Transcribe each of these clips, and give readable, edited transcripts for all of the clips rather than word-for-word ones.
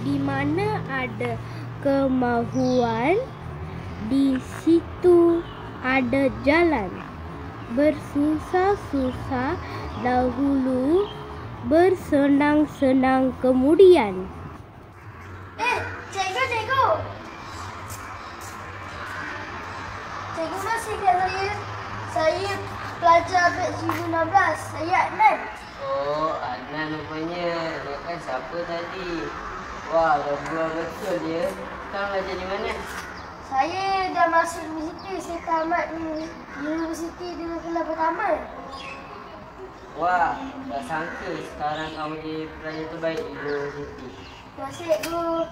Di mana ada kemahuan, di situ ada jalan. Bersusah-susah dahulu, bersenang-senang kemudian. Cikgu. Cikgu masih kat saya. Saya pelajar batch 2016. Saya Adnan. Oh, Adnan rupanya. Kan siapa tadi? Wah, gabungan betul dia. Sekarang belajar di mana? Saya dah masuk universiti. Saya tamat universiti dengan kelas pertama. Wah, tak sangka sekarang kamu jadi pelajar terbaik di universiti. Terima kasih, Cikgu.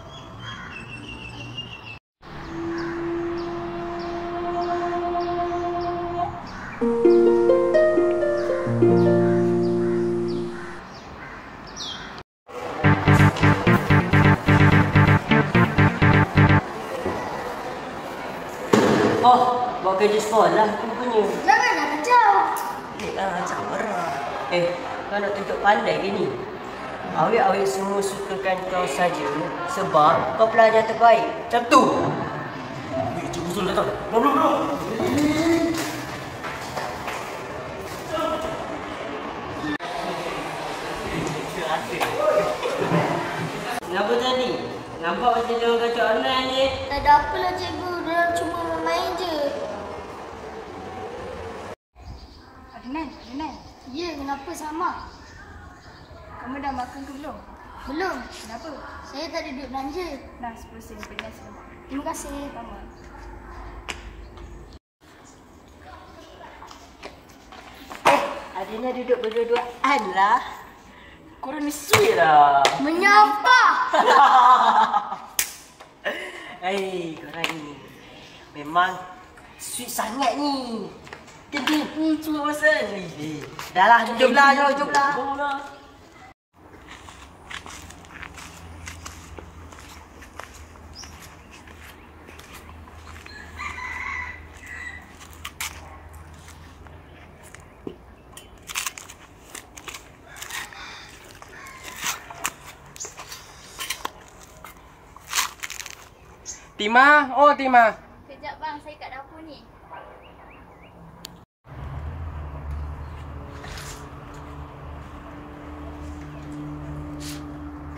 Oh, buat kerja sekolah rupanya. Janganlah kacau. Macam marah. Kau nak tunjuk pandai ke ni? Awik-awik semua sukakan kau saja sebab kau pelajar terbaik. Macam tu. Cikgu Zul datang. Belum. Kenapa tadi? Nampak macam dia orang kacau Adnan je. Tak ada apalah, Cikgu. Diorang cuma main je. Adnan. Ya, kenapa sama? Kamu dah makan ke belum? Belum. Kenapa? Saya tak ada duit belanja. Dah 10 sen pedas lemak. Terima kasih. Sama. Adina duduk berdua-duaan lah. Korang ni sweet lah. Menyapa. Korang ni memang sweet sangat ni. Kendi, cuma bosan. Dah lah, jomlah. Tima, Tima. Sekejap bang, saya kat dapur ni.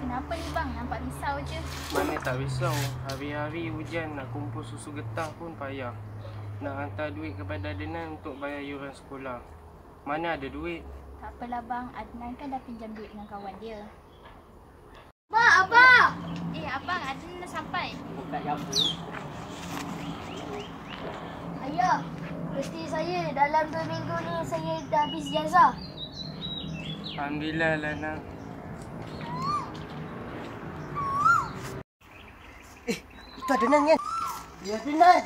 Kenapa ni bang? Nampak risau je. Mana tak risau. Hari-hari hujan nak kumpul susu getah pun payah. Nak hantar duit kepada Adnan untuk bayar yuran sekolah. Mana ada duit? Tak apalah bang, Adnan kan dah pinjam duit dengan kawan dia. Abang. Abang, Adnan dah sampai. Buka dapur. Ayah, mesti saya dalam 2 minggu ni saya dah habis ijazah. Alhamdulillah lah nak. Itu Adnan kan? Ya, Adnan.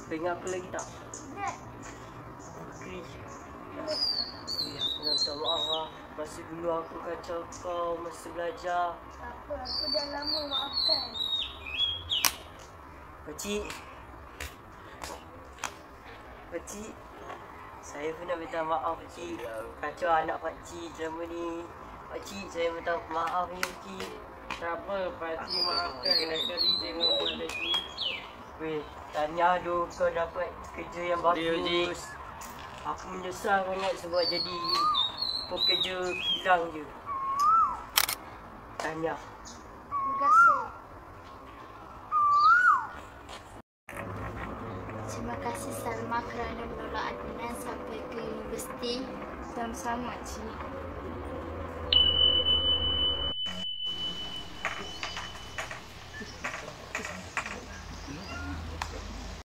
Kau ingat apa lagi tak? Aku nak minta maaf lah. Masa dulu aku kacau kau masa belajar. Tak apa, aku dah lama maafkan. Pakcik, saya pun nak minta maaf pakcik. Kacau anak pakcik selama ni. Pakcik, saya minta maaf ni pakcik. Tak apa, pakcik maafkan. Kali jangan buat lagi. Weh, tahniah tu kau dapat kerja yang bagus. Aku menyesal sangat sebab jadi pekerja kilang je. Tahniah. Terima kasih. Terima kasih Salma kerana menolak Adnan sampai ke universiti. Sama-sama, Cik.